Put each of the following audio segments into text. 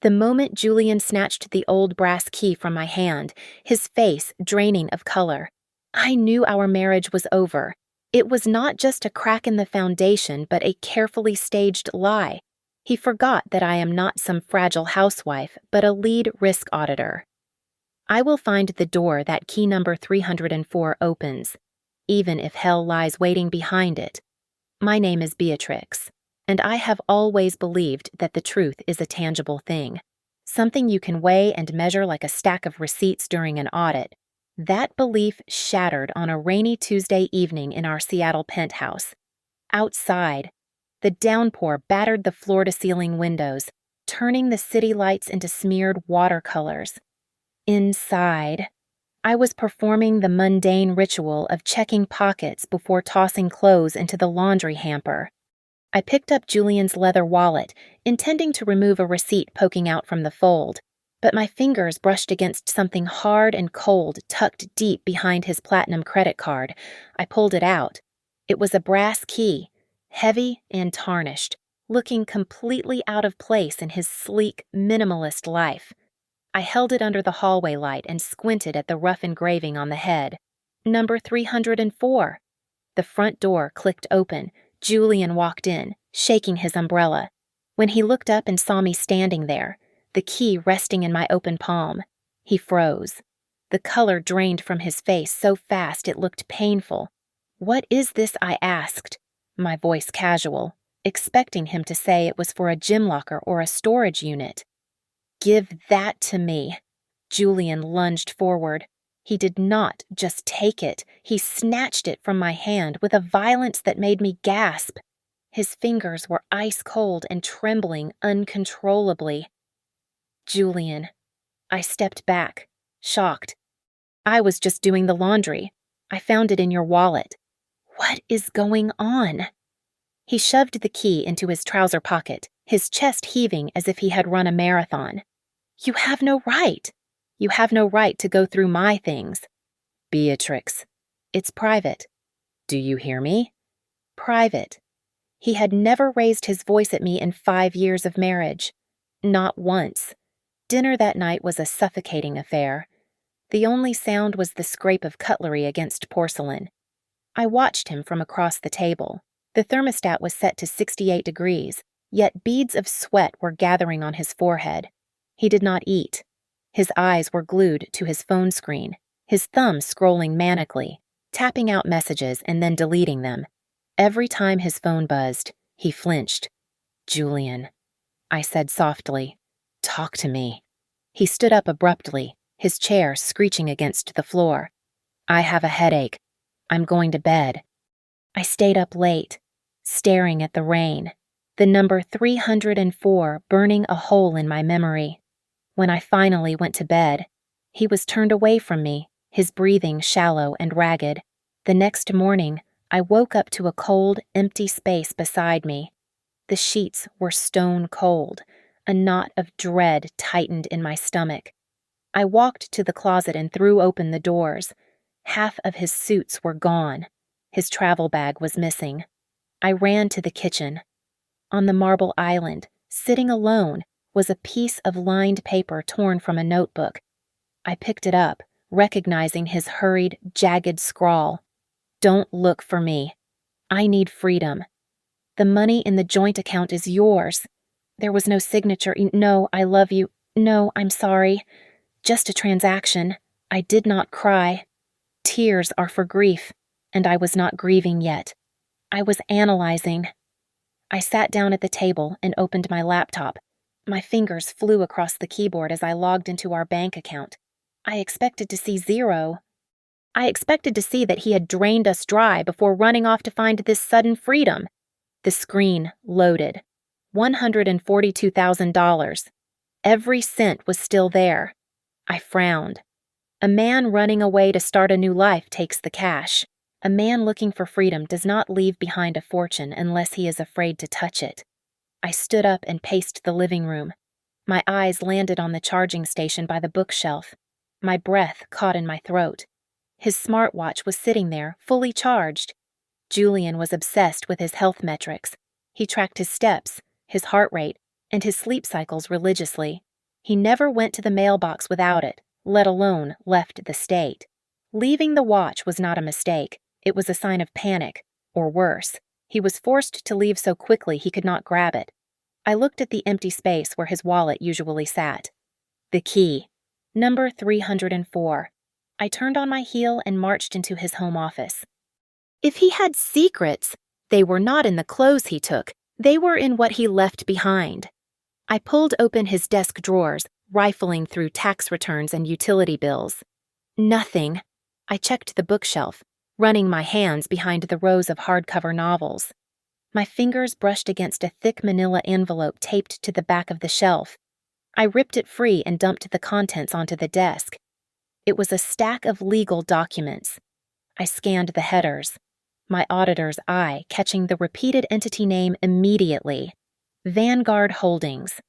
The moment Julian snatched the old brass key from my hand, his face draining of color, I knew our marriage was over. It was not just a crack in the foundation, but a carefully staged lie. He forgot that I am not some fragile housewife, but a lead risk auditor. I will find the door that key number 304 opens, even if hell lies waiting behind it. My name is Beatrix, and I have always believed that the truth is a tangible thing, something you can weigh and measure like a stack of receipts during an audit. That belief shattered on a rainy Tuesday evening in our Seattle penthouse. Outside, the downpour battered the floor-to-ceiling windows, turning the city lights into smeared watercolors. Inside, I was performing the mundane ritual of checking pockets before tossing clothes into the laundry hamper. I picked up Julian's leather wallet, intending to remove a receipt poking out from the fold, but my fingers brushed against something hard and cold tucked deep behind his platinum credit card. I pulled it out. It was a brass key, heavy and tarnished, looking completely out of place in his sleek, minimalist life. I held it under the hallway light and squinted at the rough engraving on the head. Number 304. The front door clicked open. Julian walked in, shaking his umbrella. When he looked up and saw me standing there, the key resting in my open palm, he froze. The color drained from his face so fast it looked painful. "What is this?" I asked, my voice casual, expecting him to say it was for a gym locker or a storage unit. "Give that to me." Julian lunged forward. He did not just take it, he snatched it from my hand with a violence that made me gasp. His fingers were ice cold and trembling uncontrollably. "Julian." I stepped back, shocked. "I was just doing the laundry. I found it in your wallet." "What is going on?" He shoved the key into his trouser pocket, his chest heaving as if he had run a marathon. "You have no right. You have no right to go through my things." "Beatrix, it's private. Do you hear me?" Private. He had never raised his voice at me in 5 years of marriage. Not once. Dinner that night was a suffocating affair. The only sound was the scrape of cutlery against porcelain. I watched him from across the table. The thermostat was set to 68 degrees, yet beads of sweat were gathering on his forehead. He did not eat. His eyes were glued to his phone screen, his thumb scrolling manically, tapping out messages and then deleting them. Every time his phone buzzed, he flinched. "Julian," I said softly, "talk to me." He stood up abruptly, his chair screeching against the floor. "I have a headache. I'm going to bed." I stayed up late, staring at the rain, the number 304 burning a hole in my memory. When I finally went to bed, he was turned away from me, his breathing shallow and ragged. The next morning, I woke up to a cold, empty space beside me. The sheets were stone cold. A knot of dread tightened in my stomach. I walked to the closet and threw open the doors. Half of his suits were gone. His travel bag was missing. I ran to the kitchen. On the marble island, sitting alone, was a piece of lined paper torn from a notebook. I picked it up, recognizing his hurried, jagged scrawl. "Don't look for me. I need freedom. The money in the joint account is yours." There was no signature. "No, I love you. No, I'm sorry. Just a transaction." I did not cry. Tears are for grief, and I was not grieving yet. I was analyzing. I sat down at the table and opened my laptop. My fingers flew across the keyboard as I logged into our bank account. I expected to see zero. I expected to see that he had drained us dry before running off to find this sudden freedom. The screen loaded. $142,000. Every cent was still there. I frowned. A man running away to start a new life takes the cash. A man looking for freedom does not leave behind a fortune unless he is afraid to touch it. I stood up and paced the living room. My eyes landed on the charging station by the bookshelf. My breath caught in my throat. His smartwatch was sitting there, fully charged. Julian was obsessed with his health metrics. He tracked his steps, his heart rate, and his sleep cycles religiously. He never went to the mailbox without it, let alone left the state. Leaving the watch was not a mistake. It was a sign of panic, or worse. He was forced to leave so quickly he could not grab it. I looked at the empty space where his wallet usually sat. The key. Number 304. I turned on my heel and marched into his home office. If he had secrets, they were not in the clothes he took. They were in what he left behind. I pulled open his desk drawers, rifling through tax returns and utility bills. Nothing. I checked the bookshelf, running my hands behind the rows of hardcover novels. My fingers brushed against a thick manila envelope taped to the back of the shelf. I ripped it free and dumped the contents onto the desk. It was a stack of legal documents. I scanned the headers, my auditor's eye catching the repeated entity name immediately. Vanguard Holdings.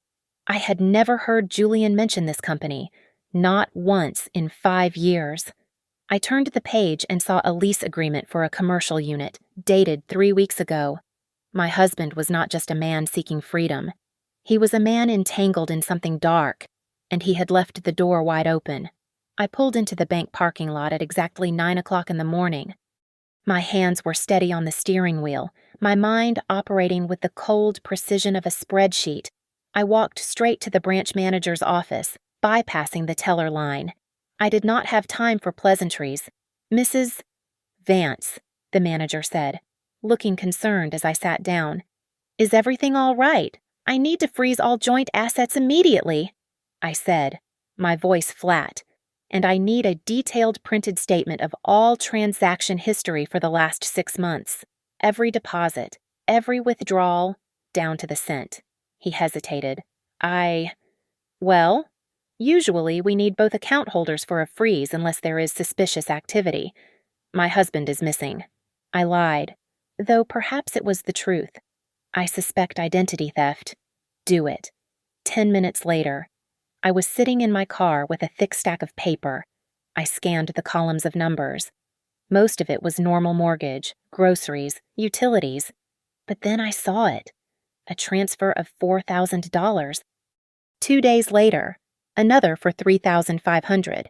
I had never heard Julian mention this company, not once in 5 years. I turned the page and saw a lease agreement for a commercial unit, dated 3 weeks ago. My husband was not just a man seeking freedom. He was a man entangled in something dark, and he had left the door wide open. I pulled into the bank parking lot at exactly 9 o'clock in the morning. My hands were steady on the steering wheel, my mind operating with the cold precision of a spreadsheet. I walked straight to the branch manager's office, bypassing the teller line. I did not have time for pleasantries. Mrs. Vance, the manager said, looking concerned as I sat down. Is everything all right? I need to freeze all joint assets immediately, I said, my voice flat, and I need a detailed printed statement of all transaction history for the last 6 months. Every deposit, every withdrawal, down to the cent. He hesitated. Well, usually we need both account holders for a freeze unless there is suspicious activity. My husband is missing. I lied, though perhaps it was the truth. I suspect identity theft. Do it. 10 minutes later, I was sitting in my car with a thick stack of paper. I scanned the columns of numbers. Most of it was normal mortgage, groceries, utilities. But then I saw it. A transfer of $4,000. 2 days later, another for $3,500.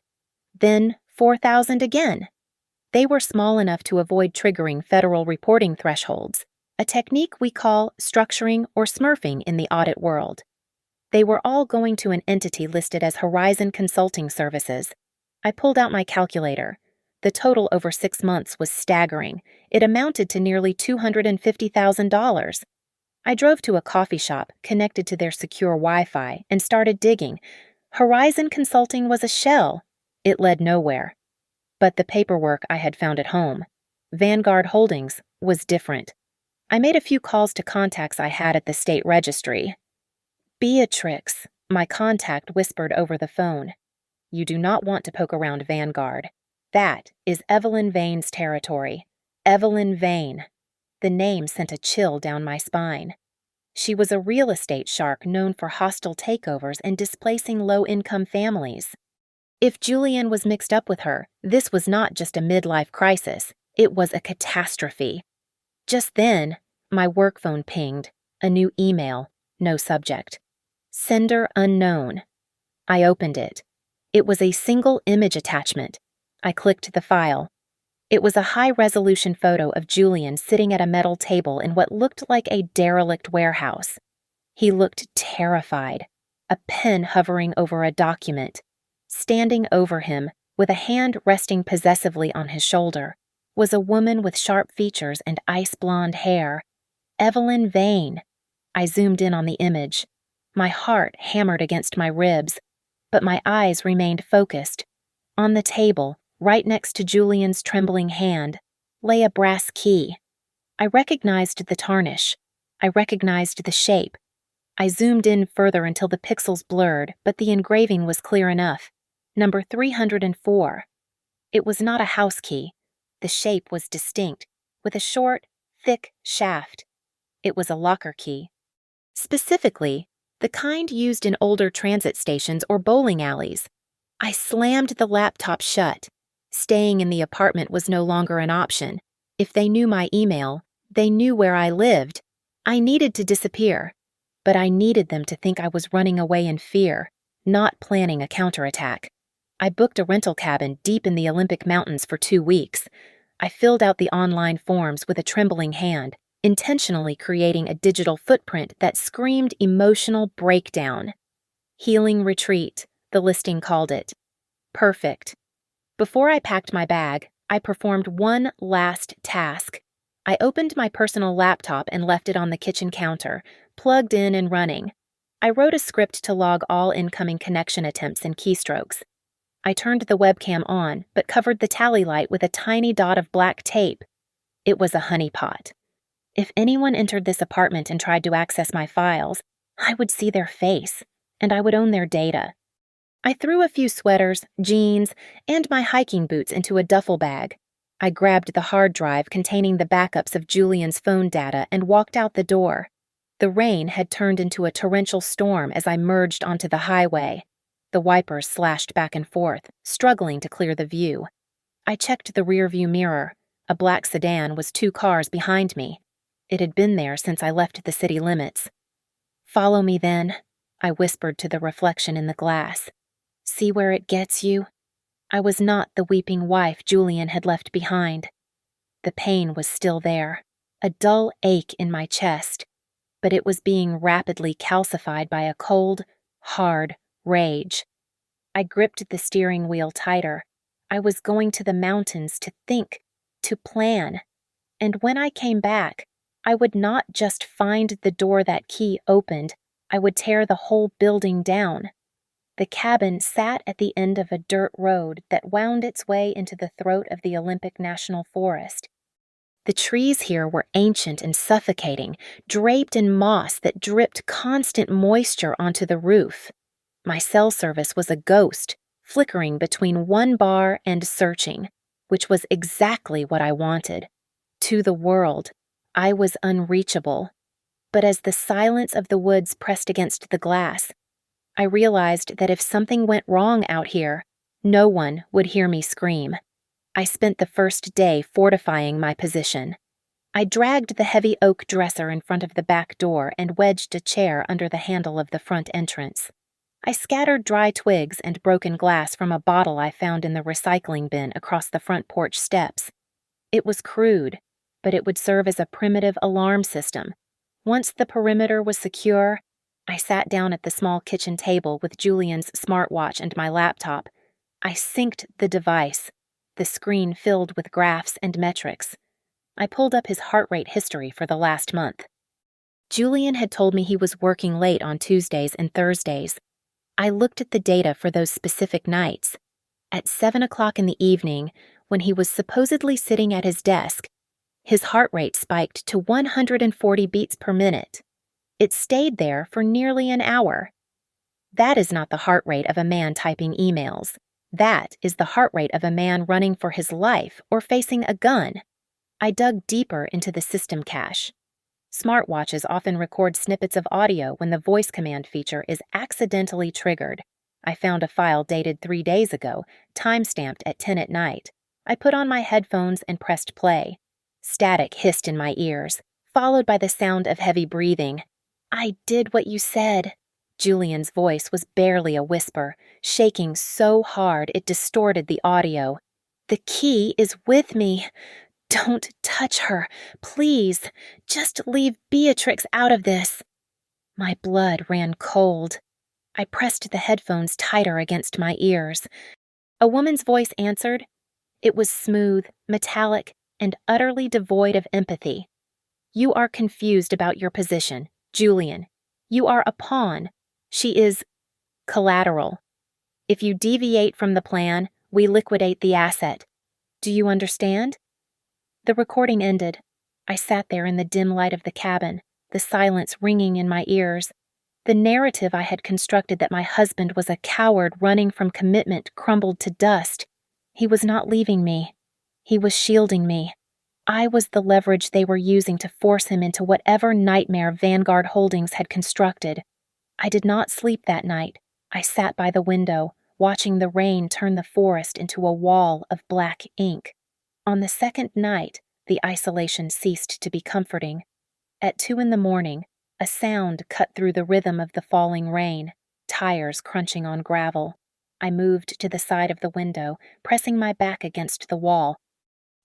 Then $4,000 again. They were small enough to avoid triggering federal reporting thresholds, a technique we call structuring or smurfing in the audit world. They were all going to an entity listed as Horizon Consulting Services. I pulled out my calculator. The total over 6 months was staggering. It amounted to nearly $250,000. I drove to a coffee shop connected to their secure Wi-Fi and started digging. Horizon Consulting was a shell. It led nowhere. But the paperwork I had found at home, Vanguard Holdings, was different. I made a few calls to contacts I had at the state registry. Beatrix, my contact whispered over the phone. You do not want to poke around Vanguard. That is Evelyn Vane's territory. Evelyn Vane. The name sent a chill down my spine. She was a real estate shark known for hostile takeovers and displacing low-income families. If Julian was mixed up with her, this was not just a midlife crisis. It was a catastrophe. Just then, my work phone pinged. A new email. No subject. Sender unknown. I opened it. It was a single image attachment. I clicked the file. It was a high-resolution photo of Julian sitting at a metal table in what looked like a derelict warehouse. He looked terrified, a pen hovering over a document. Standing over him, with a hand resting possessively on his shoulder, was a woman with sharp features and ice-blonde hair. Evelyn Vane. I zoomed in on the image. My heart hammered against my ribs, but my eyes remained focused. On the table, right next to Julian's trembling hand, lay a brass key. I recognized the tarnish. I recognized the shape. I zoomed in further until the pixels blurred, but the engraving was clear enough. Number 304. It was not a house key. The shape was distinct, with a short, thick shaft. It was a locker key. Specifically, the kind used in older transit stations or bowling alleys. I slammed the laptop shut. Staying in the apartment was no longer an option. If they knew my email, they knew where I lived. I needed to disappear, but I needed them to think I was running away in fear, not planning a counterattack. I booked a rental cabin deep in the Olympic Mountains for 2 weeks. I filled out the online forms with a trembling hand, intentionally creating a digital footprint that screamed emotional breakdown. Healing retreat, the listing called it. Perfect. Before I packed my bag, I performed one last task. I opened my personal laptop and left it on the kitchen counter, plugged in and running. I wrote a script to log all incoming connection attempts and keystrokes. I turned the webcam on, but covered the tally light with a tiny dot of black tape. It was a honeypot. If anyone entered this apartment and tried to access my files, I would see their face, and I would own their data. I threw a few sweaters, jeans, and my hiking boots into a duffel bag. I grabbed the hard drive containing the backups of Julian's phone data and walked out the door. The rain had turned into a torrential storm as I merged onto the highway. The wipers slashed back and forth, struggling to clear the view. I checked the rearview mirror. A black sedan was 2 cars behind me. It had been there since I left the city limits. "Follow me then," I whispered to the reflection in the glass. "See where it gets you?" I was not the weeping wife Julian had left behind. The pain was still there, a dull ache in my chest, but it was being rapidly calcified by a cold, hard rage. I gripped the steering wheel tighter. I was going to the mountains to think, to plan. And when I came back, I would not just find the door that key opened, I would tear the whole building down. The cabin sat at the end of a dirt road that wound its way into the throat of the Olympic National Forest. The trees here were ancient and suffocating, draped in moss that dripped constant moisture onto the roof. My cell service was a ghost, flickering between one bar and searching, which was exactly what I wanted. To the world, I was unreachable. But as the silence of the woods pressed against the glass, I realized that if something went wrong out here, no one would hear me scream. I spent the first day fortifying my position. I dragged the heavy oak dresser in front of the back door and wedged a chair under the handle of the front entrance. I scattered dry twigs and broken glass from a bottle I found in the recycling bin across the front porch steps. It was crude, but it would serve as a primitive alarm system. Once the perimeter was secure, I sat down at the small kitchen table with Julian's smartwatch and my laptop. I synced the device, the screen filled with graphs and metrics. I pulled up his heart rate history for the last month. Julian had told me he was working late on Tuesdays and Thursdays. I looked at the data for those specific nights. At 7 o'clock in the evening, when he was supposedly sitting at his desk, his heart rate spiked to 140 beats per minute. It stayed there for nearly an hour. That is not the heart rate of a man typing emails. That is the heart rate of a man running for his life or facing a gun. I dug deeper into the system cache. Smartwatches often record snippets of audio when the voice command feature is accidentally triggered. I found a file dated 3 days ago, time-stamped at 10 at night. I put on my headphones and pressed play. Static hissed in my ears, followed by the sound of heavy breathing. "I did what you said." Julian's voice was barely a whisper, shaking so hard it distorted the audio. "The key is with me. Don't touch her, please. Just leave Beatrix out of this." My blood ran cold. I pressed the headphones tighter against my ears. A woman's voice answered. It was smooth, metallic, and utterly devoid of empathy. "You are confused about your position, Julian. You are a pawn. She is collateral. If you deviate from the plan, we liquidate the asset. Do you understand?" The recording ended. I sat there in the dim light of the cabin, the silence ringing in my ears. The narrative I had constructed that my husband was a coward running from commitment crumbled to dust. He was not leaving me. He was shielding me. I was the leverage they were using to force him into whatever nightmare Vanguard Holdings had constructed. I did not sleep that night. I sat by the window, watching the rain turn the forest into a wall of black ink. On the second night, the isolation ceased to be comforting. At 2 in the morning, a sound cut through the rhythm of the falling rain. tires crunching on gravel. I moved to the side of the window, pressing my back against the wall.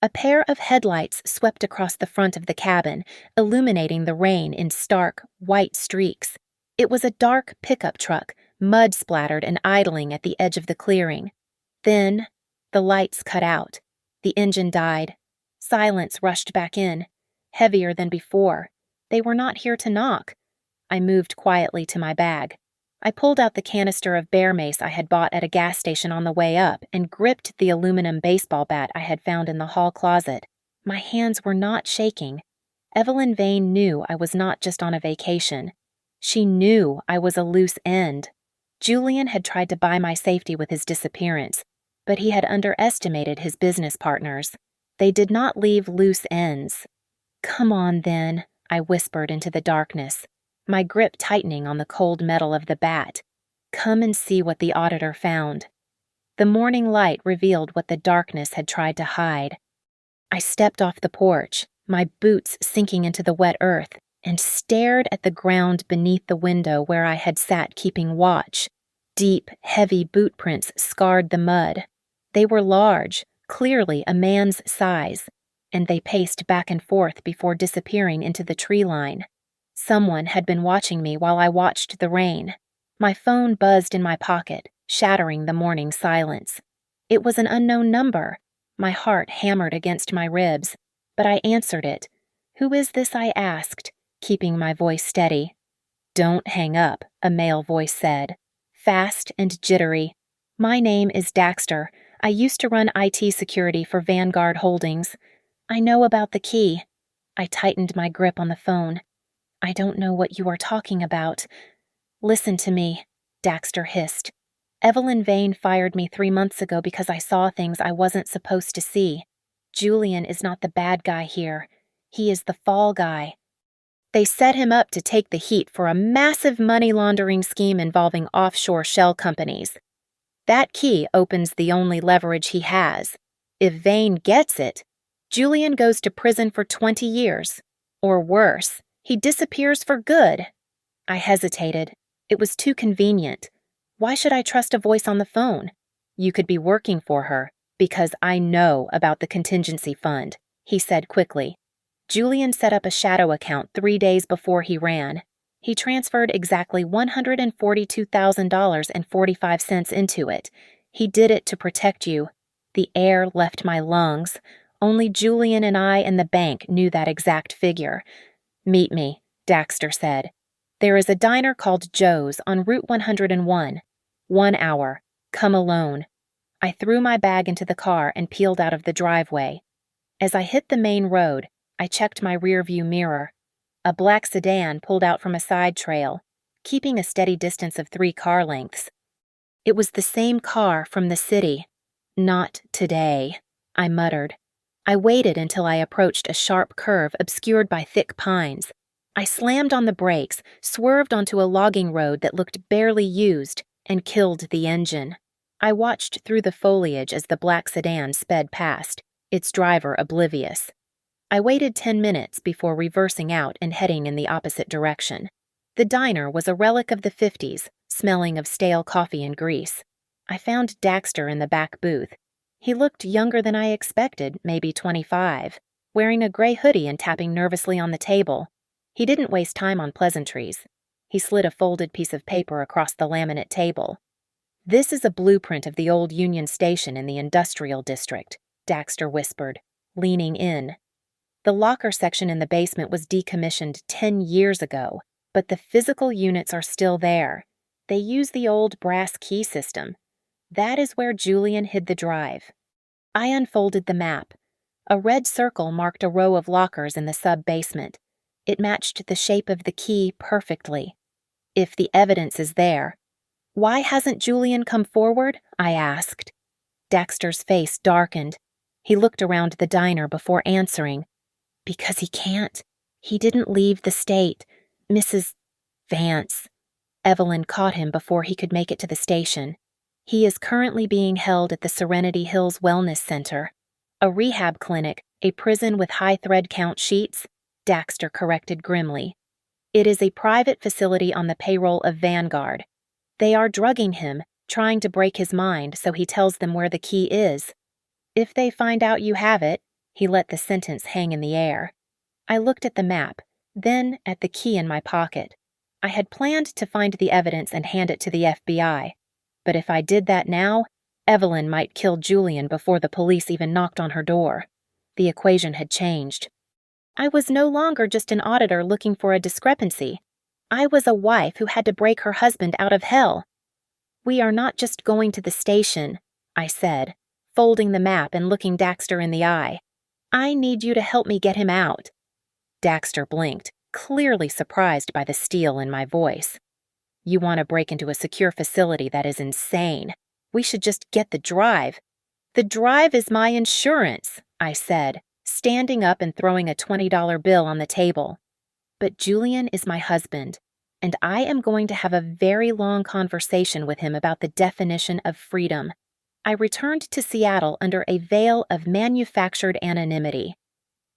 A pair of headlights swept across the front of the cabin, illuminating the rain in stark, white streaks. It was a dark pickup truck, mud-splattered and idling at the edge of the clearing. Then, the lights cut out. The engine died. Silence rushed back in, heavier than before. They were not here to knock. I moved quietly to my bag. I pulled out the canister of bear mace I had bought at a gas station on the way up and gripped the aluminum baseball bat I had found in the hall closet. My hands were not shaking. Evelyn Vane knew I was not just on a vacation. She knew I was a loose end. Julian had tried to buy my safety with his disappearance, but he had underestimated his business partners. They did not leave loose ends. "Come on, then," I whispered into the darkness, my grip tightening on the cold metal of the bat. "Come and see what the auditor found." The morning light revealed what the darkness had tried to hide. I stepped off the porch, my boots sinking into the wet earth, and stared at the ground beneath the window where I had sat keeping watch. Deep, heavy boot prints scarred the mud. They were large, clearly a man's size, and they paced back and forth before disappearing into the tree line. Someone had been watching me while I watched the rain. My phone buzzed in my pocket, shattering the morning silence. It was an unknown number. My heart hammered against my ribs, but I answered it. "Who is this?" I asked, keeping my voice steady. "Don't hang up," a male voice said, fast and jittery. "My name is Daxter. I used to run IT security for Vanguard Holdings. I know about the key." I tightened my grip on the phone. "I don't know what you are talking about." "Listen to me," Daxter hissed. "Evelyn Vane fired me 3 months ago because I saw things I wasn't supposed to see. Julian is not the bad guy here. He is the fall guy. They set him up to take the heat for a massive money laundering scheme involving offshore shell companies. That key opens the only leverage he has. If Vane gets it, Julian goes to prison for 20 years. Or worse, he disappears for good." I hesitated. It was too convenient. Why should I trust a voice on the phone? "You could be working for her, because I know about the contingency fund," he said quickly. Julian set up a shadow account 3 days before he ran. He transferred exactly $142,000.45 into it. He did it to protect you. The air left my lungs. Only Julian and I and the bank knew that exact figure. "Meet me," Daxter said. "There is a diner called Joe's on Route 101. 1 hour. Come alone." I threw my bag into the car and peeled out of the driveway. As I hit the main road, I checked my rearview mirror. A black sedan pulled out from a side trail, keeping a steady distance of 3 car lengths. It was the same car from the city. "Not today," I muttered. I waited until I approached a sharp curve obscured by thick pines. I slammed on the brakes, swerved onto a logging road that looked barely used, and killed the engine. I watched through the foliage as the black sedan sped past, its driver oblivious. I waited 10 minutes before reversing out and heading in the opposite direction. The diner was a relic of the 50s, smelling of stale coffee and grease. I found Daxter in the back booth. He looked younger than I expected, maybe 25, wearing a gray hoodie and tapping nervously on the table. He didn't waste time on pleasantries. He slid a folded piece of paper across the laminate table. "This is a blueprint of the old Union Station in the industrial district," Daxter whispered, leaning in. The locker section in the basement was decommissioned 10 years ago, but the physical units are still there. They use the old brass key system. That is where Julian hid the drive. I unfolded the map. A red circle marked a row of lockers in the sub-basement. It matched the shape of the key perfectly. If the evidence is there, why hasn't Julian come forward? I asked. Daxter's face darkened. He looked around the diner before answering. "Because he can't. He didn't leave the state. Mrs. Vance." Evelyn caught him before he could make it to the station. "He is currently being held at the Serenity Hills Wellness Center. A rehab clinic, a prison with high thread count sheets," Daxter corrected grimly. "It is a private facility on the payroll of Vanguard. They are drugging him, trying to break his mind so he tells them where the key is. If they find out you have it, he let the sentence hang in the air. I looked at the map, then at the key in my pocket. I had planned to find the evidence and hand it to the FBI, but if I did that now, Evelyn might kill Julian before the police even knocked on her door. The equation had changed. I was no longer just an auditor looking for a discrepancy. I was a wife who had to break her husband out of hell. "We are not just going to the station," I said, folding the map and looking Daxter in the eye. "I need you to help me get him out." Daxter blinked, clearly surprised by the steel in my voice. "You want to break into a secure facility? That is insane. We should just get the drive." "The drive is my insurance," I said, standing up and throwing a $20 bill on the table. "But Julian is my husband, and I am going to have a very long conversation with him about the definition of freedom." I returned to Seattle under a veil of manufactured anonymity.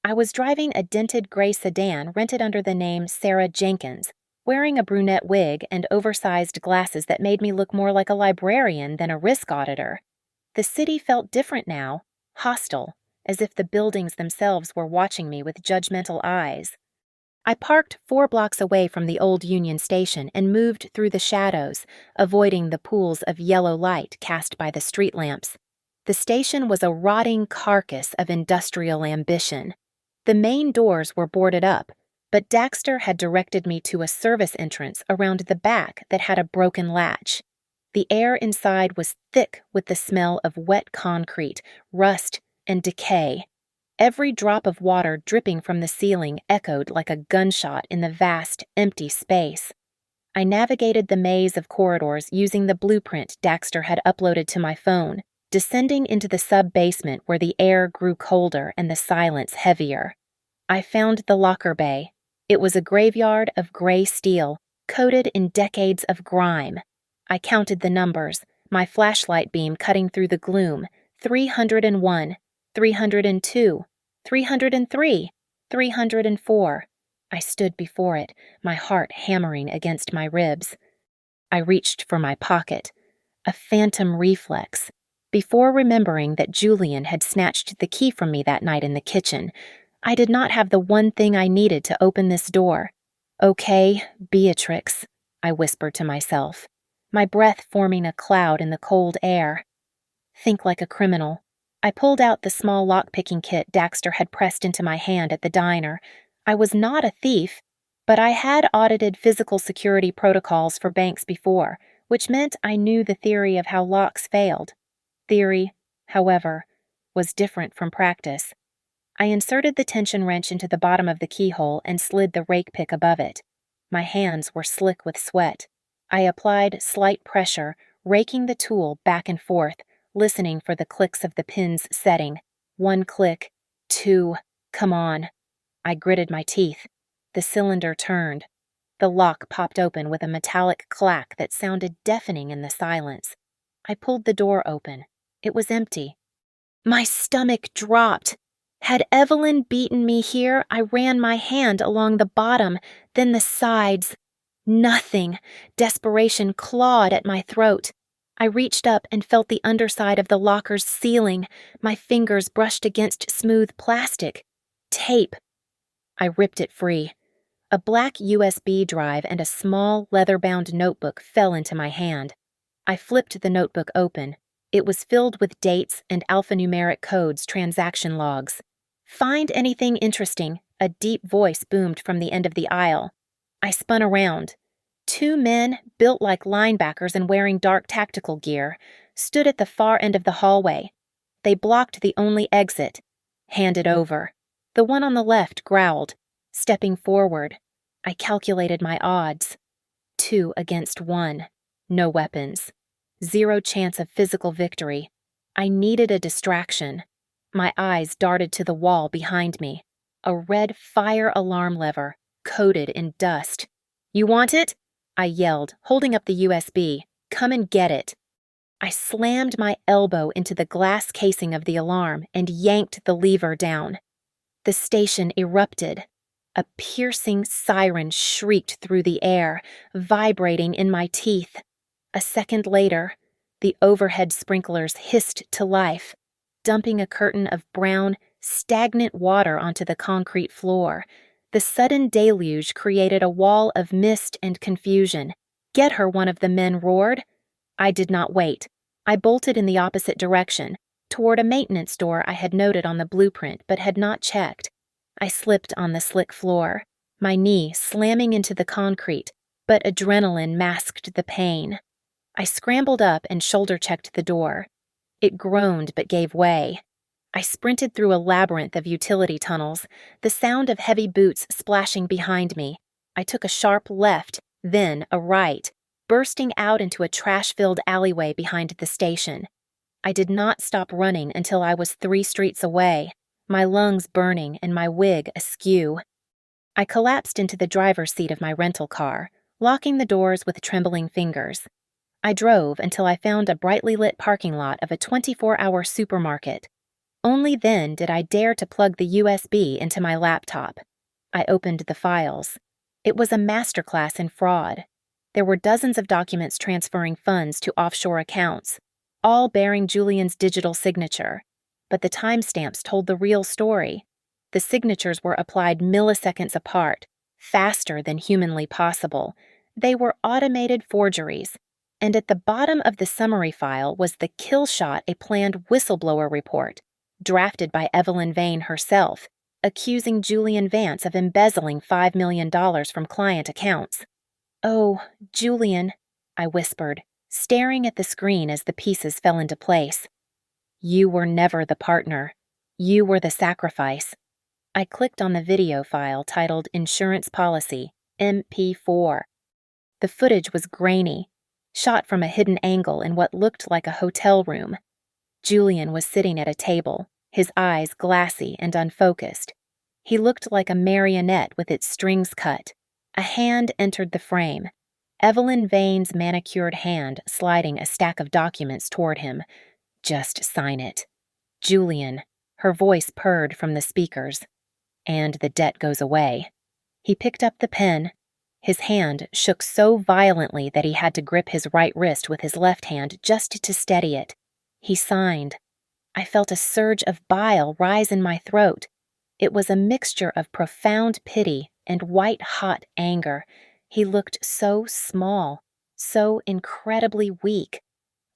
I was driving a dented gray sedan rented under the name Sarah Jenkins, wearing a brunette wig and oversized glasses that made me look more like a librarian than a risk auditor. The city felt different now, hostile, as if the buildings themselves were watching me with judgmental eyes. I parked 4 blocks away from the old Union Station and moved through the shadows, avoiding the pools of yellow light cast by the street lamps. The station was a rotting carcass of industrial ambition. The main doors were boarded up, but Daxter had directed me to a service entrance around the back that had a broken latch. The air inside was thick with the smell of wet concrete, rust, and decay. Every drop of water dripping from the ceiling echoed like a gunshot in the vast, empty space. I navigated the maze of corridors using the blueprint Daxter had uploaded to my phone, descending into the sub-basement where the air grew colder and the silence heavier. I found the locker bay. It was a graveyard of gray steel, coated in decades of grime. I counted the numbers, my flashlight beam cutting through the gloom. 301, 302, 303, 304. I stood before it, my heart hammering against my ribs. I reached for my pocket, a phantom reflex, before remembering that Julian had snatched the key from me that night in the kitchen. I did not have the one thing I needed to open this door. "Okay, Beatrix," I whispered to myself, my breath forming a cloud in the cold air. "Think like a criminal." I pulled out the small lock-picking kit Daxter had pressed into my hand at the diner. I was not a thief, but I had audited physical security protocols for banks before, which meant I knew the theory of how locks failed. Theory, however, was different from practice. I inserted the tension wrench into the bottom of the keyhole and slid the rake pick above it. My hands were slick with sweat. I applied slight pressure, raking the tool back and forth, listening for the clicks of the pin's setting. 1 click, 2, come on. I gritted my teeth. The cylinder turned. The lock popped open with a metallic clack that sounded deafening in the silence. I pulled the door open. It was empty. My stomach dropped. Had Evelyn beaten me here, I ran my hand along the bottom, then the sides. Nothing. Desperation clawed at my throat. I reached up and felt the underside of the locker's ceiling. My fingers brushed against smooth plastic. Tape. I ripped it free. A black USB drive and a small, leather-bound notebook fell into my hand. I flipped the notebook open. It was filled with dates and alphanumeric codes, transaction logs. "Find anything interesting," a deep voice boomed from the end of the aisle. I spun around. 2 men, built like linebackers and wearing dark tactical gear, stood at the far end of the hallway. They blocked the only exit. "Hand it over." The one on the left growled. Stepping forward, I calculated my odds. 2 against 1. No weapons. 0 chance of physical victory. I needed a distraction. My eyes darted to the wall behind me. A red fire alarm lever, coated in dust. "You want it?" I yelled, holding up the USB. "Come and get it." I slammed my elbow into the glass casing of the alarm and yanked the lever down. The station erupted. A piercing siren shrieked through the air, vibrating in my teeth. A second later, the overhead sprinklers hissed to life, dumping a curtain of brown, stagnant water onto the concrete floor. The sudden deluge created a wall of mist and confusion. "Get her," one of the men roared. I did not wait. I bolted in the opposite direction, toward a maintenance door I had noted on the blueprint but had not checked. I slipped on the slick floor, my knee slamming into the concrete, but adrenaline masked the pain. I scrambled up and shoulder-checked the door. It groaned but gave way. I sprinted through a labyrinth of utility tunnels, the sound of heavy boots splashing behind me. I took a sharp left, then a right, bursting out into a trash-filled alleyway behind the station. I did not stop running until I was 3 streets away, my lungs burning and my wig askew. I collapsed into the driver's seat of my rental car, locking the doors with trembling fingers. I drove until I found a brightly lit parking lot of a 24-hour supermarket. Only then did I dare to plug the USB into my laptop. I opened the files. It was a masterclass in fraud. There were dozens of documents transferring funds to offshore accounts, all bearing Julian's digital signature. But the timestamps told the real story. The signatures were applied milliseconds apart, faster than humanly possible. They were automated forgeries. And at the bottom of the summary file was the kill shot a planned whistleblower report, drafted by Evelyn Vane herself, accusing Julian Vance of embezzling $5 million from client accounts. "Oh, Julian," I whispered, staring at the screen as the pieces fell into place. "You were never the partner. You were the sacrifice." I clicked on the video file titled Insurance Policy, MP4. The footage was grainy, shot from a hidden angle in what looked like a hotel room. Julian was sitting at a table, his eyes glassy and unfocused. He looked like a marionette with its strings cut. A hand entered the frame, Evelyn Vane's manicured hand sliding a stack of documents toward him. "Just sign it." "Julian," her voice purred from the speakers. "And the debt goes away." He picked up the pen. His hand shook so violently that he had to grip his right wrist with his left hand just to steady it. He signed. I felt a surge of bile rise in my throat. It was a mixture of profound pity and white-hot anger. He looked so small, so incredibly weak.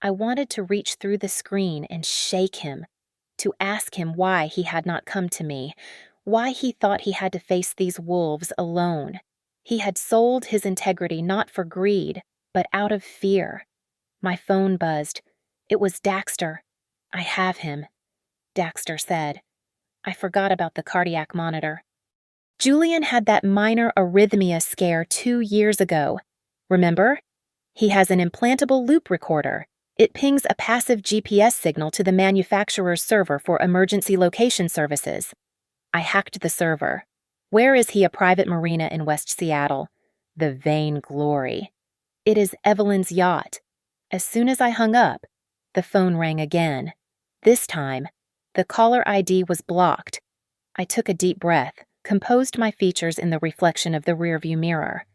I wanted to reach through the screen and shake him, to ask him why he had not come to me, why he thought he had to face these wolves alone. He had sold his integrity not for greed, but out of fear. My phone buzzed. It was Daxter. "I have him," Daxter said. I forgot about the cardiac monitor. Julian had that minor arrhythmia scare 2 years ago. Remember? He has an implantable loop recorder. It pings a passive GPS signal to the manufacturer's server for emergency location services. I hacked the server. Where is he? A private marina in West Seattle. The vain glory. It is Evelyn's yacht. As soon as I hung up, the phone rang again. This time, the caller ID was blocked. I took a deep breath, composed my features in the reflection of the rearview mirror,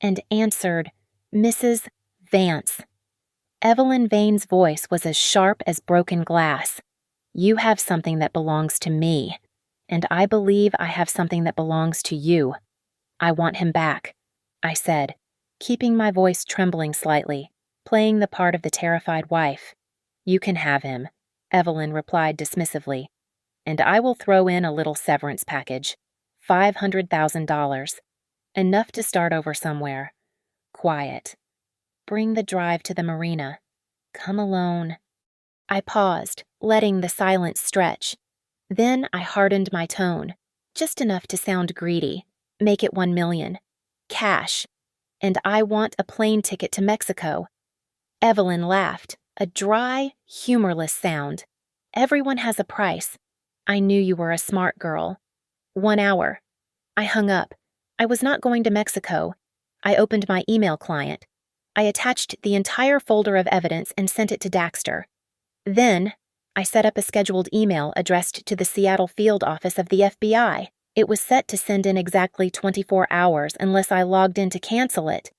and answered, "Mrs. Vance." Evelyn Vane's voice was as sharp as broken glass. "You have something that belongs to me, and I believe I have something that belongs to you. I want him back," I said, keeping my voice trembling slightly, playing the part of the terrified wife. "You can have him," Evelyn replied dismissively, "and I will throw in a little severance package. $500,000. Enough to start over somewhere. Quiet. Bring the drive to the marina. Come alone." I paused, letting the silence stretch. Then I hardened my tone, just enough to sound greedy. "Make it $1 million. Cash. And I want a plane ticket to Mexico." Evelyn laughed, a dry, humorless sound. "Everyone has a price. I knew you were a smart girl." 1 hour. I hung up. I was not going to Mexico. I opened my email client. I attached the entire folder of evidence and sent it to Daxter. Then, I set up a scheduled email addressed to the Seattle field office of the FBI. It was set to send in exactly 24 hours unless I logged in to cancel it.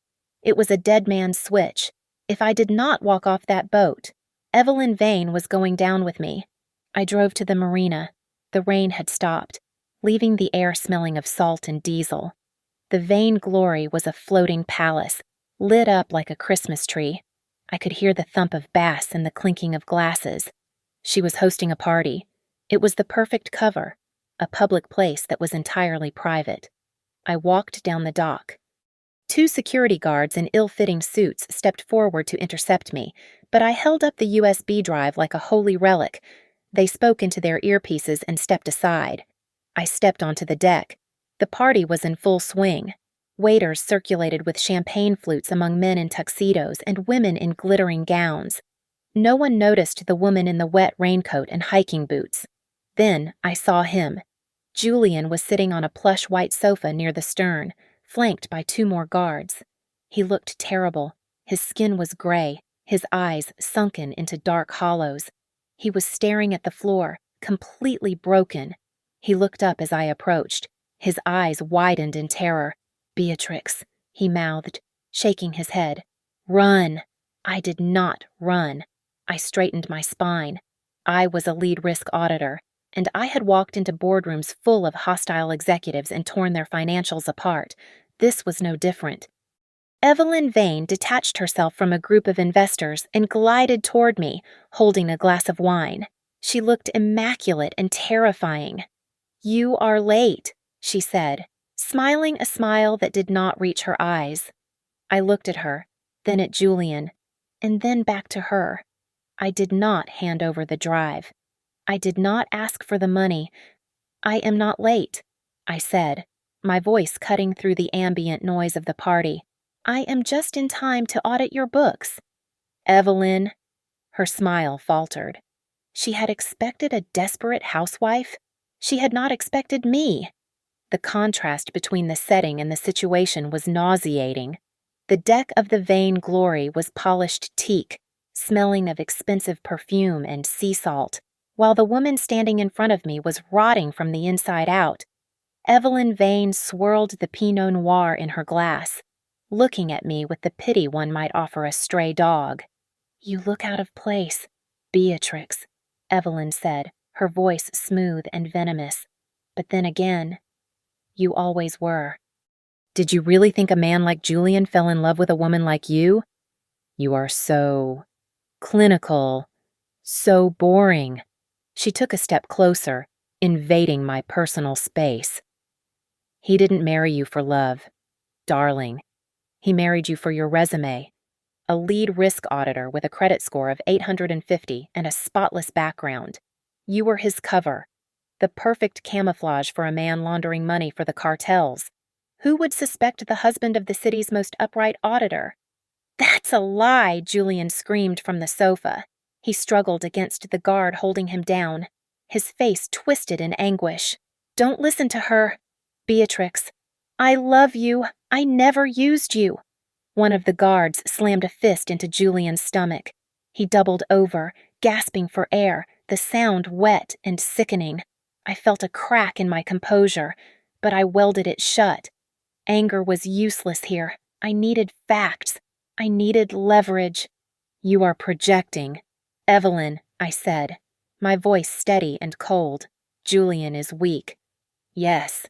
It was a dead man's switch. If I did not walk off that boat, Evelyn Vane was going down with me. I drove to the marina. The rain had stopped, leaving the air smelling of salt and diesel. The Vane Glory was a floating palace, lit up like a Christmas tree. I could hear the thump of bass and the clinking of glasses. She was hosting a party. It was the perfect cover, a public place that was entirely private. I walked down the dock. 2 security guards in ill-fitting suits stepped forward to intercept me, but I held up the USB drive like a holy relic. They spoke into their earpieces and stepped aside. I stepped onto the deck. The party was in full swing. Waiters circulated with champagne flutes among men in tuxedos and women in glittering gowns. No one noticed the woman in the wet raincoat and hiking boots. Then I saw him. Julian was sitting on a plush white sofa near the stern, flanked by 2 more guards. He looked terrible. His skin was gray, his eyes sunken into dark hollows. He was staring at the floor, completely broken. He looked up as I approached. His eyes widened in terror. "Beatrix," he mouthed, shaking his head. "Run." I did not run. I straightened my spine. I was a lead risk auditor, and I had walked into boardrooms full of hostile executives and torn their financials apart. This was no different. Evelyn Vane detached herself from a group of investors and glided toward me, holding a glass of wine. She looked immaculate and terrifying. "You are late," she said, smiling a smile that did not reach her eyes. I looked at her, then at Julian, and then back to her. I did not hand over the drive. I did not ask for the money. "I am not late," I said, my voice cutting through the ambient noise of the party. "I am just in time to audit your books." "Evelyn," her smile faltered. She had expected a desperate housewife. She had not expected me. The contrast between the setting and the situation was nauseating. The deck of the Vane Glory was polished teak, smelling of expensive perfume and sea salt, while the woman standing in front of me was rotting from the inside out. Evelyn Vane swirled the Pinot Noir in her glass, looking at me with the pity one might offer a stray dog. "You look out of place, Beatrix," Evelyn said, her voice smooth and venomous. "But then again, you always were." "Did you really think a man like Julian fell in love with a woman like you? You are so clinical, so boring." She took a step closer, invading my personal space. "He didn't marry you for love, darling. He married you for your resume. A lead risk auditor with a credit score of 850 and a spotless background. You were his cover, the perfect camouflage for a man laundering money for the cartels. Who would suspect the husband of the city's most upright auditor?" "That's a lie," Julian screamed from the sofa. He struggled against the guard holding him down, his face twisted in anguish. "Don't listen to her. Beatrix, I love you. I never used you." One of the guards slammed a fist into Julian's stomach. He doubled over, gasping for air, the sound wet and sickening. I felt a crack in my composure, but I welded it shut. Anger was useless here. I needed facts. I needed leverage. "You are projecting." "Evelyn," I said, my voice steady and cold. "Julian is weak." "Yes.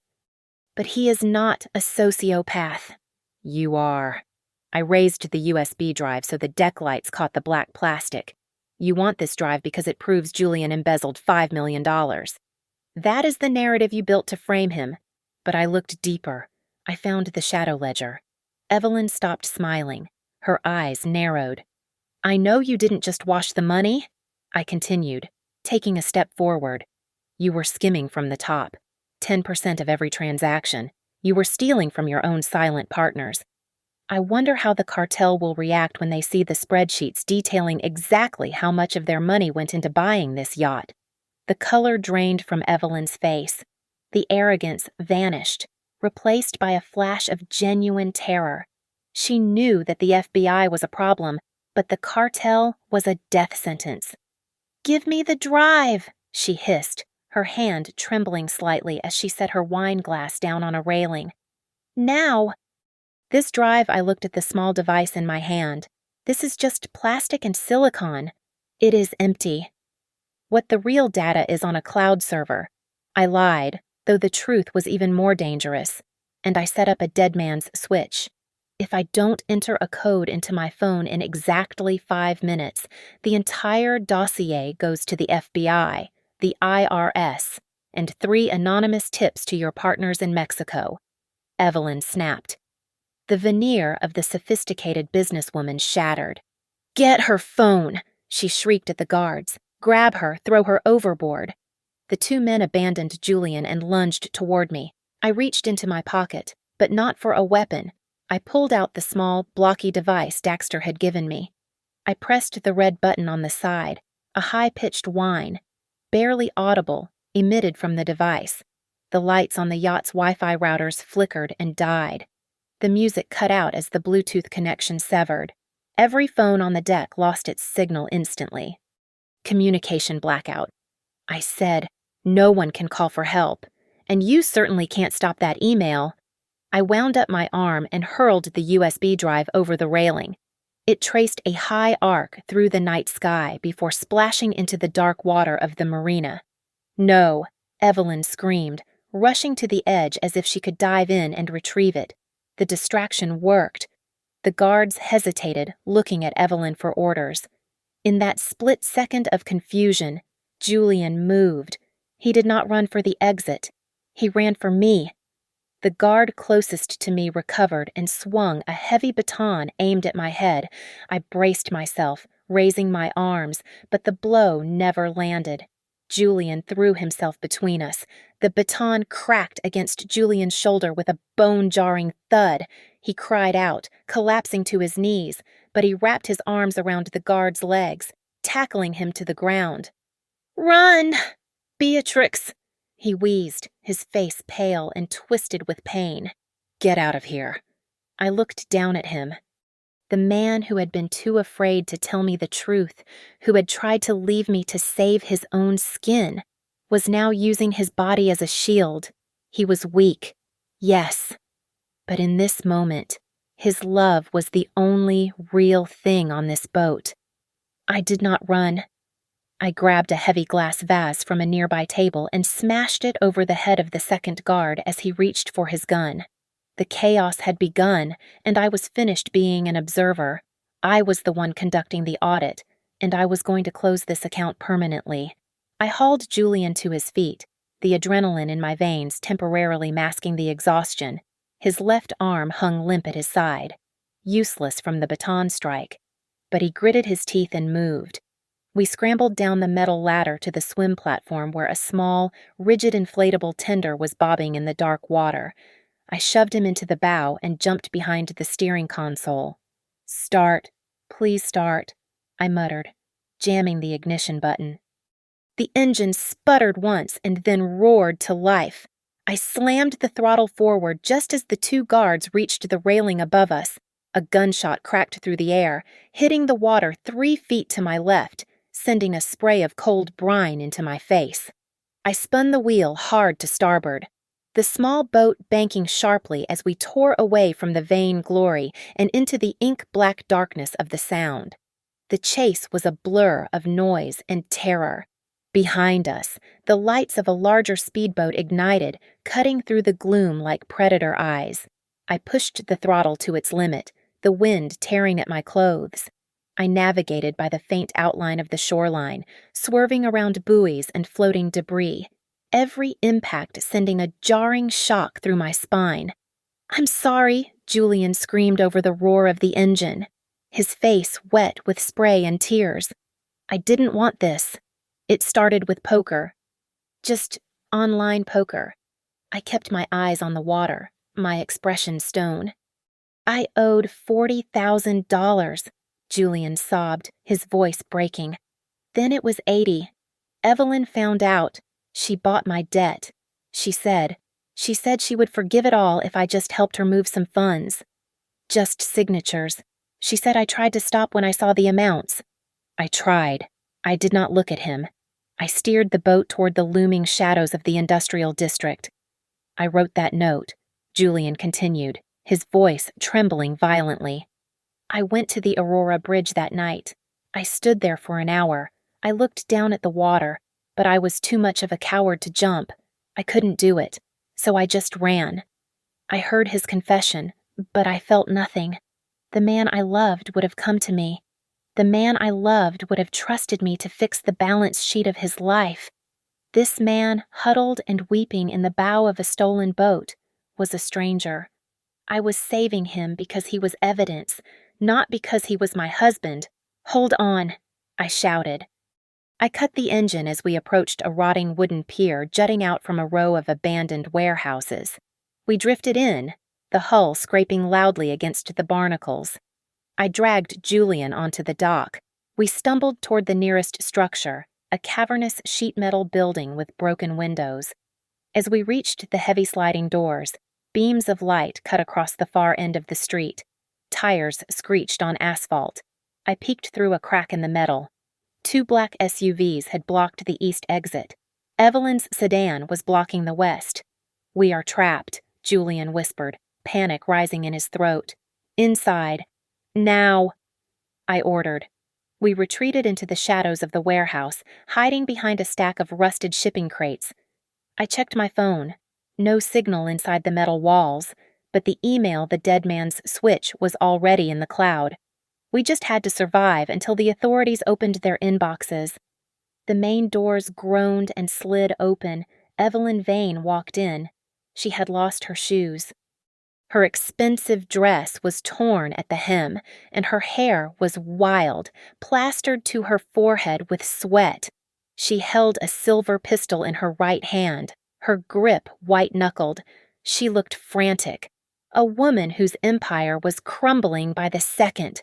But he is not a sociopath." "You are." I raised the USB drive so the deck lights caught the black plastic. "You want this drive because it proves Julian embezzled $5 million. That is the narrative you built to frame him." But I looked deeper. I found the shadow ledger. Evelyn stopped smiling. Her eyes narrowed. "I know you didn't just wash the money," I continued, taking a step forward. "You were skimming from the top. 10% of every transaction. You were stealing from your own silent partners. I wonder how the cartel will react when they see the spreadsheets detailing exactly how much of their money went into buying this yacht." The color drained from Evelyn's face. The arrogance vanished, replaced by a flash of genuine terror. She knew that the FBI was a problem, but the cartel was a death sentence. "Give me the drive," she hissed, her hand trembling slightly as she set her wine glass down on a railing. "Now." This drive, I looked at the small device in my hand. This is just plastic and silicon. It is empty. What the real data is on a cloud server. I lied, though the truth was even more dangerous, and I set up a dead man's switch. If I don't enter a code into my phone in exactly 5 minutes, the entire dossier goes to the FBI, the IRS, and 3 anonymous tips to your partners in Mexico. Evelyn snapped. The veneer of the sophisticated businesswoman shattered. "Get her phone!" she shrieked at the guards. "Grab her, throw her overboard." The 2 men abandoned Julian and lunged toward me. I reached into my pocket, but not for a weapon. I pulled out the small, blocky device Daxter had given me. I pressed the red button on the side. A high-pitched whine, barely audible, emitted from the device. The lights on the yacht's Wi-Fi routers flickered and died. The music cut out as the Bluetooth connection severed. Every phone on the deck lost its signal instantly. Communication blackout. I said, "No one can call for help, and you certainly can't stop that email." I wound up my arm and hurled the USB drive over the railing. It traced a high arc through the night sky before splashing into the dark water of the marina. "No," Evelyn screamed, rushing to the edge as if she could dive in and retrieve it. The distraction worked. The guards hesitated, looking at Evelyn for orders. In that split second of confusion, Julian moved. He did not run for the exit. He ran for me. The guard closest to me recovered and swung a heavy baton aimed at my head. I braced myself, raising my arms, but the blow never landed. Julian threw himself between us. The baton cracked against Julian's shoulder with a bone-jarring thud. He cried out, collapsing to his knees, but he wrapped his arms around the guard's legs, tackling him to the ground. "Run, Beatrix!" he wheezed, his face pale and twisted with pain. "Get out of here." I looked down at him. The man who had been too afraid to tell me the truth, who had tried to leave me to save his own skin, was now using his body as a shield. He was weak, yes, but in this moment, his love was the only real thing on this boat. I did not run. I grabbed a heavy glass vase from a nearby table and smashed it over the head of the second guard as he reached for his gun. The chaos had begun, and I was finished being an observer. I was the one conducting the audit, and I was going to close this account permanently. I hauled Julian to his feet, the adrenaline in my veins temporarily masking the exhaustion. His left arm hung limp at his side, useless from the baton strike, but he gritted his teeth and moved. We scrambled down the metal ladder to the swim platform where a small, rigid inflatable tender was bobbing in the dark water. I shoved him into the bow and jumped behind the steering console. "Start. Please start," I muttered, jamming the ignition button. The engine sputtered once and then roared to life. I slammed the throttle forward just as the 2 guards reached the railing above us. A gunshot cracked through the air, hitting the water 3 feet to my left, sending a spray of cold brine into my face. I spun the wheel hard to starboard, the small boat banking sharply as we tore away from the vain glory and into the ink-black darkness of the Sound. The chase was a blur of noise and terror. Behind us, the lights of a larger speedboat ignited, cutting through the gloom like predator eyes. I pushed the throttle to its limit, the wind tearing at my clothes. I navigated by the faint outline of the shoreline, swerving around buoys and floating debris, every impact sending a jarring shock through my spine. "I'm sorry," Julian screamed over the roar of the engine, his face wet with spray and tears. "I didn't want this. It started with poker. Just online poker." I kept my eyes on the water, my expression stone. "I owed $40,000, Julian sobbed, his voice breaking. "Then it was 80. Evelyn found out. She bought my debt. She said she would forgive it all if I just helped her move some funds. Just signatures. She said I tried to stop when I saw the amounts." I tried. I did not look at him. I steered the boat toward the looming shadows of the industrial district. "I wrote that note," Julian continued, his voice trembling violently. I went to the Aurora Bridge that night. I stood there for an hour. I looked down at the water, but I was too much of a coward to jump. I couldn't do it, so I just ran. I heard his confession, but I felt nothing. The man I loved would have come to me. The man I loved would have trusted me to fix the balance sheet of his life. This man, huddled and weeping in the bow of a stolen boat, was a stranger. I was saving him because he was evidence, not because he was my husband. "Hold on," I shouted. I cut the engine as we approached a rotting wooden pier jutting out from a row of abandoned warehouses. We drifted in, the hull scraping loudly against the barnacles. I dragged Julian onto the dock. We stumbled toward the nearest structure, a cavernous sheet metal building with broken windows. As we reached the heavy sliding doors, beams of light cut across the far end of the street. Tires screeched on asphalt. I peeked through a crack in the metal. 2 black SUVs had blocked the east exit. Evelyn's sedan was blocking the west. "We are trapped," Julian whispered, panic rising in his throat. "Inside. Now," I ordered. We retreated into the shadows of the warehouse, hiding behind a stack of rusted shipping crates. I checked my phone. No signal inside the metal walls, but the email the dead man's switch was already in the cloud. We just had to survive until the authorities opened their inboxes. The main doors groaned and slid open. Evelyn Vane walked in. She had lost her shoes. Her expensive dress was torn at the hem, and her hair was wild, plastered to her forehead with sweat. She held a silver pistol in her right hand, her grip white-knuckled. She looked frantic. A woman whose empire was crumbling by the second.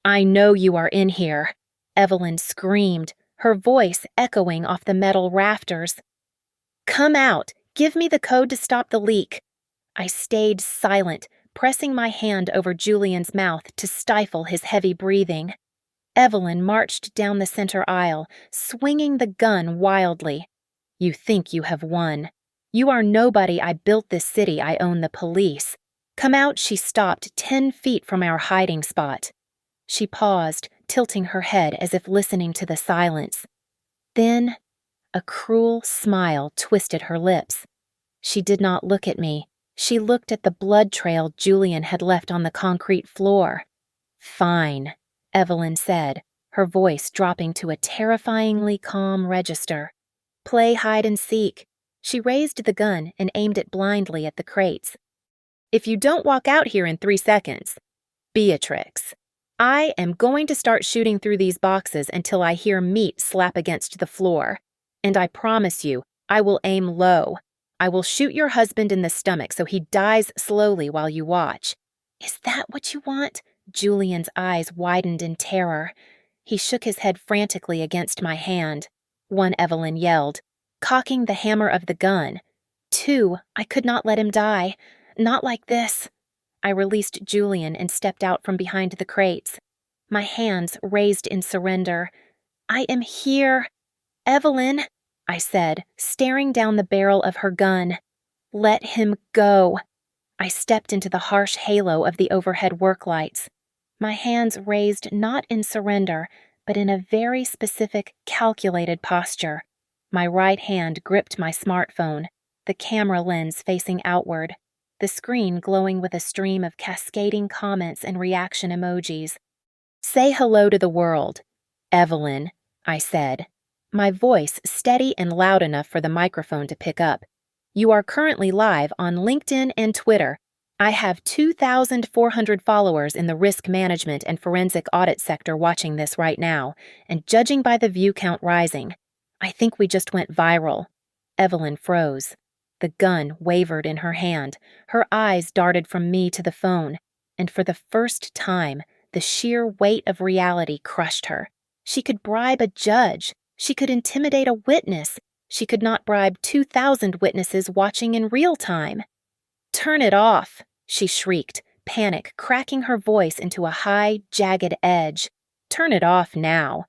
"I know you are in here," Evelyn screamed, her voice echoing off the metal rafters. "Come out! Give me the code to stop the leak." I stayed silent, pressing my hand over Julian's mouth to stifle his heavy breathing. Evelyn marched down the center aisle, swinging the gun wildly. "You think you have won. You are nobody. I built this city. I own the police. Come out." She stopped 10 feet from our hiding spot. She paused, tilting her head as if listening to the silence. Then, a cruel smile twisted her lips. She did not look at me. She looked at the blood trail Julian had left on the concrete floor. "Fine," Evelyn said, her voice dropping to a terrifyingly calm register. "Play hide and seek." She raised the gun and aimed it blindly at the crates. "If you don't walk out here in 3 seconds, Beatrix, I am going to start shooting through these boxes until I hear meat slap against the floor. And I promise you, I will aim low. I will shoot your husband in the stomach so he dies slowly while you watch." "Is that what you want?" Julian's eyes widened in terror. He shook his head frantically against my hand. "1," Evelyn yelled, cocking the hammer of the gun. "2, I could not let him die. Not like this." I released Julian and stepped out from behind the crates. My hands raised in surrender. "I am here. Evelyn," I said, staring down the barrel of her gun. "Let him go." I stepped into the harsh halo of the overhead work lights. My hands raised not in surrender, but in a very specific, calculated posture. My right hand gripped my smartphone, the camera lens facing outward, the screen glowing with a stream of cascading comments and reaction emojis. "Say hello to the world, Evelyn," I said, my voice steady and loud enough for the microphone to pick up. "You are currently live on LinkedIn and Twitter. I have 2,400 followers in the risk management and forensic audit sector watching this right now, and judging by the view count rising, I think we just went viral." Evelyn froze. The gun wavered in her hand. Her eyes darted from me to the phone, and for the first time, the sheer weight of reality crushed her. She could bribe a judge. She could intimidate a witness. She could not bribe 2,000 witnesses watching in real time. "Turn it off," she shrieked, panic cracking her voice into a high, jagged edge. "Turn it off now."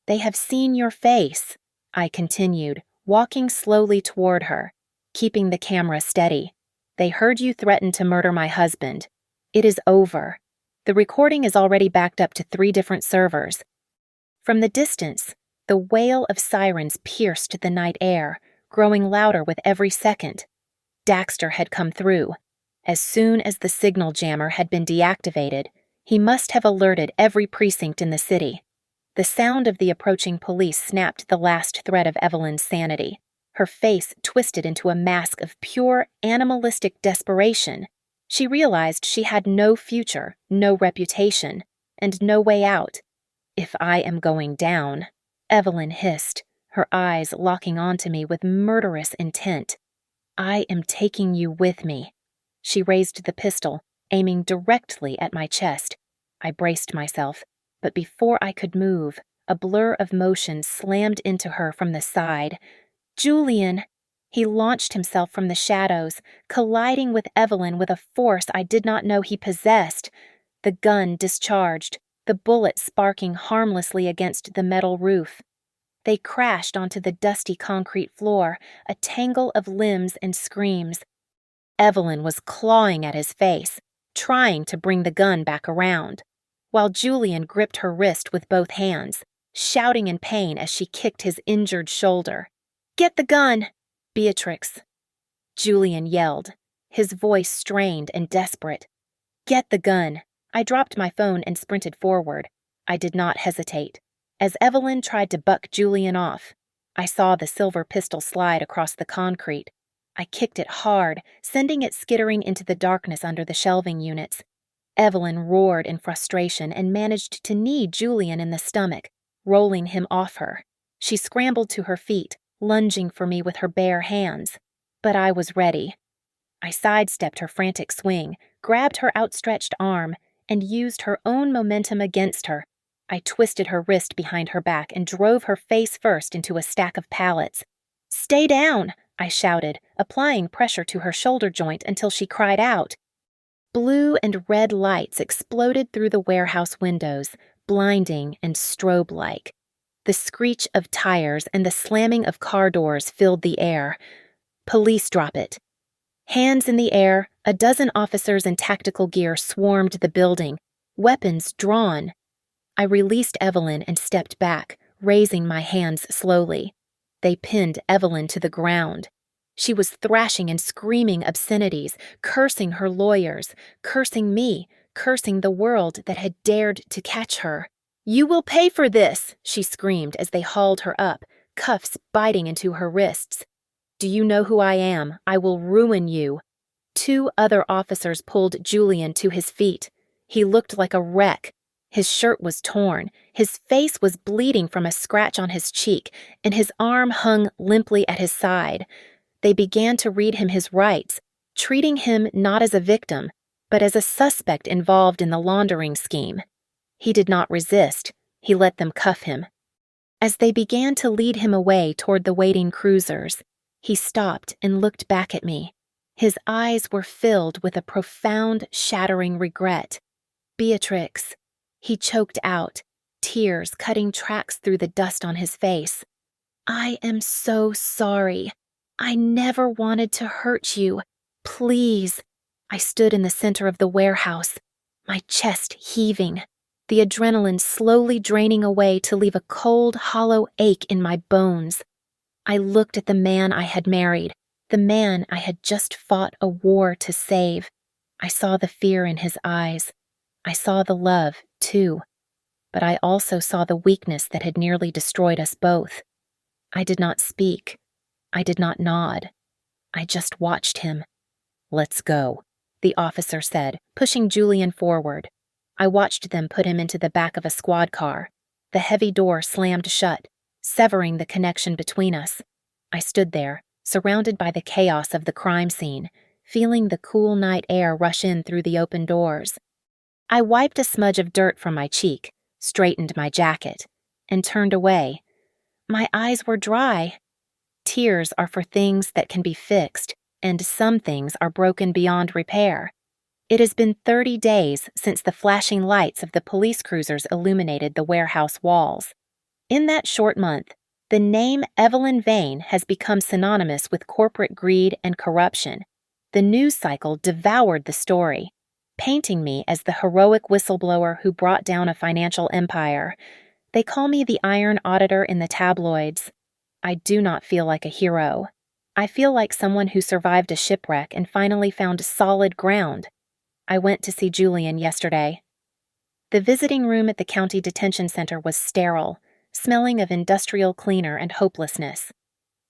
"They have seen your face," I continued, walking slowly toward her, keeping the camera steady. "They heard you threaten to murder my husband. It is over." The recording is already backed up to 3 different servers. From the distance, the wail of sirens pierced the night air, growing louder with every second. Daxter had come through. As soon as the signal jammer had been deactivated, he must have alerted every precinct in the city. The sound of the approaching police snapped the last thread of Evelyn's sanity. Her face twisted into a mask of pure animalistic desperation. She realized she had no future, no reputation, and no way out. "If I am going down," Evelyn hissed, her eyes locking onto me with murderous intent. "I am taking you with me." She raised the pistol, aiming directly at my chest. I braced myself, but before I could move, a blur of motion slammed into her from the side. "Julian!" He launched himself from the shadows, colliding with Evelyn with a force I did not know he possessed. The gun discharged, the bullet sparking harmlessly against the metal roof. They crashed onto the dusty concrete floor, a tangle of limbs and screams. Evelyn was clawing at his face, trying to bring the gun back around, while Julian gripped her wrist with both hands, shouting in pain as she kicked his injured shoulder. "Get the gun, Beatrix!" Julian yelled, his voice strained and desperate. "Get the gun!" I dropped my phone and sprinted forward. I did not hesitate. As Evelyn tried to buck Julian off, I saw the silver pistol slide across the concrete. I kicked it hard, sending it skittering into the darkness under the shelving units. Evelyn roared in frustration and managed to knee Julian in the stomach, rolling him off her. She scrambled to her feet, lunging for me with her bare hands. But I was ready. I sidestepped her frantic swing, grabbed her outstretched arm, and used her own momentum against her. I twisted her wrist behind her back and drove her face first into a stack of pallets. "Stay down!" I shouted, applying pressure to her shoulder joint until she cried out. Blue and red lights exploded through the warehouse windows, blinding and strobe-like. The screech of tires and the slamming of car doors filled the air. "Police drop it." Hands in the air, a dozen officers in tactical gear swarmed the building, weapons drawn. I released Evelyn and stepped back, raising my hands slowly. They pinned Evelyn to the ground. She was thrashing and screaming obscenities, cursing her lawyers, cursing me, cursing the world that had dared to catch her. "You will pay for this!" she screamed as they hauled her up, cuffs biting into her wrists. "Do you know who I am? I will ruin you." 2 other officers pulled Julian to his feet. He looked like a wreck. His shirt was torn, his face was bleeding from a scratch on his cheek, and his arm hung limply at his side. They began to read him his rights, treating him not as a victim, but as a suspect involved in the laundering scheme. He did not resist. He let them cuff him. As they began to lead him away toward the waiting cruisers, he stopped and looked back at me. His eyes were filled with a profound, shattering regret. "Beatrix," he choked out, tears cutting tracks through the dust on his face. "I am so sorry. I never wanted to hurt you. Please." I stood in the center of the warehouse, my chest heaving, the adrenaline slowly draining away to leave a cold, hollow ache in my bones. I looked at the man I had married, the man I had just fought a war to save. I saw the fear in his eyes. I saw the love, too. But I also saw the weakness that had nearly destroyed us both. I did not speak. I did not nod. I just watched him. "Let's go," the officer said, pushing Julian forward. I watched them put him into the back of a squad car. The heavy door slammed shut, severing the connection between us. I stood there, surrounded by the chaos of the crime scene, feeling the cool night air rush in through the open doors. I wiped a smudge of dirt from my cheek, straightened my jacket, and turned away. My eyes were dry. Tears are for things that can be fixed, and some things are broken beyond repair. It has been 30 days since the flashing lights of the police cruisers illuminated the warehouse walls. In that short month, the name Evelyn Vane has become synonymous with corporate greed and corruption. The news cycle devoured the story. painting me as the heroic whistleblower who brought down a financial empire. They call me the Iron Auditor in the tabloids. I do not feel like a hero. I feel like someone who survived a shipwreck and finally found solid ground. I went to see Julian yesterday. The visiting room at the county detention center was sterile, smelling of industrial cleaner and hopelessness.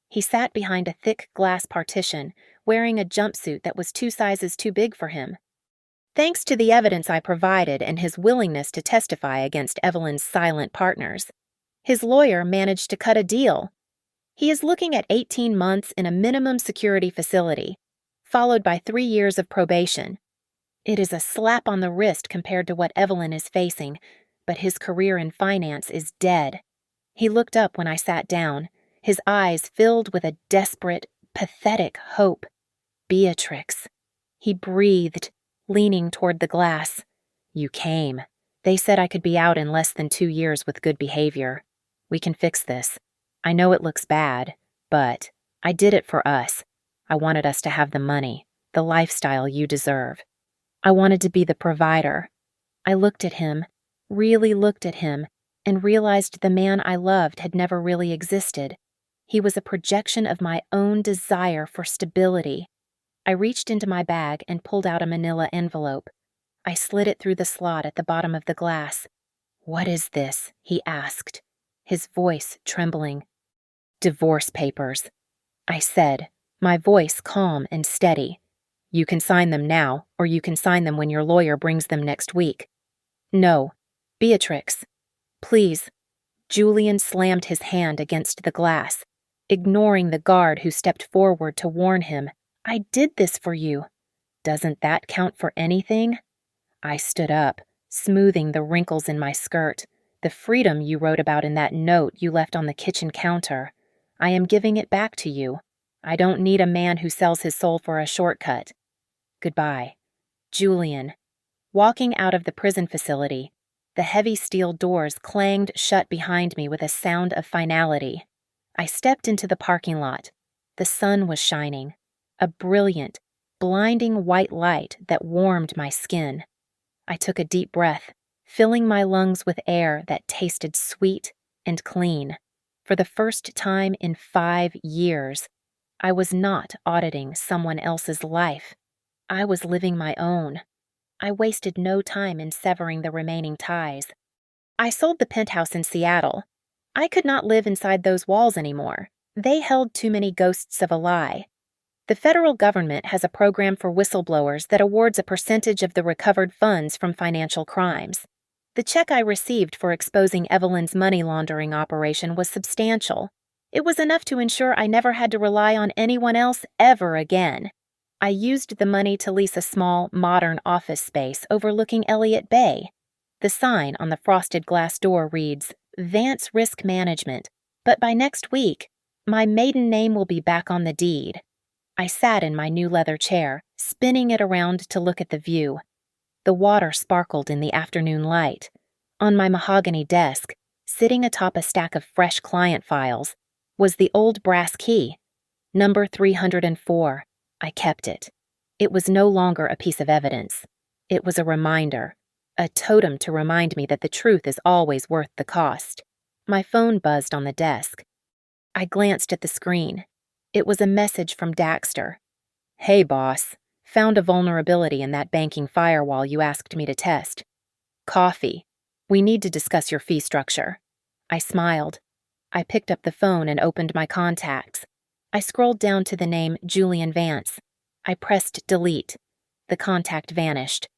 He sat behind a thick glass partition, wearing a jumpsuit that was 2 sizes too big for him. Thanks to the evidence I provided and his willingness to testify against Evelyn's silent partners, his lawyer managed to cut a deal. He is looking at 18 months in a minimum security facility, followed by 3 years of probation. It is a slap on the wrist compared to what Evelyn is facing, but his career in finance is dead. He looked up when I sat down, his eyes filled with a desperate, pathetic hope. Beatrix. He breathed, leaning toward the glass. You came. They said I could be out in less than 2 years with good behavior. We can fix this. I know it looks bad, but I did it for us. I wanted us to have the money, the lifestyle you deserve. I wanted to be the provider. I looked at him, really looked at him, and realized the man I loved had never really existed. He was a projection of my own desire for stability. I reached into my bag and pulled out a manila envelope. I slid it through the slot at the bottom of the glass. "What is this?" he asked, his voice trembling. "Divorce papers," I said, my voice calm and steady. "You can sign them now, or you can sign them when your lawyer brings them next week." "No, Beatrix, please." Julian slammed his hand against the glass, ignoring the guard who stepped forward to warn him. "I did this for you. Doesn't that count for anything?" I stood up, smoothing the wrinkles in my skirt. "The freedom you wrote about in that note you left on the kitchen counter. I am giving it back to you. I don't need a man who sells his soul for a shortcut. Goodbye." Julian. Walking out of the prison facility, the heavy steel doors clanged shut behind me with a sound of finality. I stepped into the parking lot. The sun was shining, a brilliant, blinding white light that warmed my skin. I took a deep breath, filling my lungs with air that tasted sweet and clean. For the first time in 5 years, I was not auditing someone else's life. I was living my own. I wasted no time in severing the remaining ties. I sold the penthouse in Seattle. I could not live inside those walls anymore. They held too many ghosts of a lie. The federal government has a program for whistleblowers that awards a percentage of the recovered funds from financial crimes. The check I received for exposing Evelyn's money laundering operation was substantial. It was enough to ensure I never had to rely on anyone else ever again. I used the money to lease a small, modern office space overlooking Elliott Bay. The sign on the frosted glass door reads, "Vance Risk Management," but by next week, my maiden name will be back on the deed. I sat in my new leather chair, spinning it around to look at the view. The water sparkled in the afternoon light. On my mahogany desk, sitting atop a stack of fresh client files, was the old brass key. Number 304. I kept it. It was no longer a piece of evidence. It was a reminder, a totem to remind me that the truth is always worth the cost. My phone buzzed on the desk. I glanced at the screen. It was a message from Daxter. "Hey, boss. Found a vulnerability in that banking firewall you asked me to test. Coffee. We need to discuss your fee structure." I smiled. I picked up the phone and opened my contacts. I scrolled down to the name Julian Vance. I pressed delete. The contact vanished.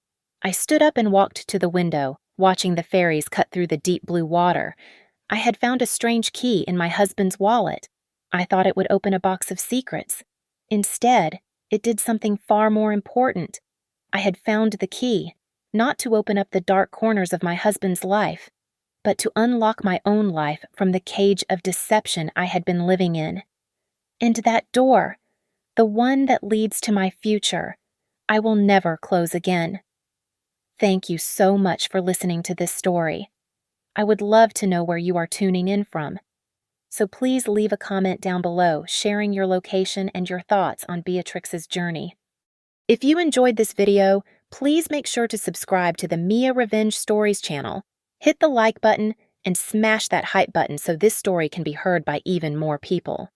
I stood up and walked to the window, watching the ferries cut through the deep blue water. I had found a strange key in my husband's wallet. I thought it would open a box of secrets. Instead, it did something far more important. I had found the key, not to open up the dark corners of my husband's life, but to unlock my own life from the cage of deception I had been living in. And that door, the one that leads to my future, I will never close again. Thank you so much for listening to this story. I would love to know where you are tuning in from. So please leave a comment down below sharing your location and your thoughts on Beatrix's journey. If you enjoyed this video, please make sure to subscribe to the Mia Revenge Stories channel. Hit the like button and smash that hype button so this story can be heard by even more people.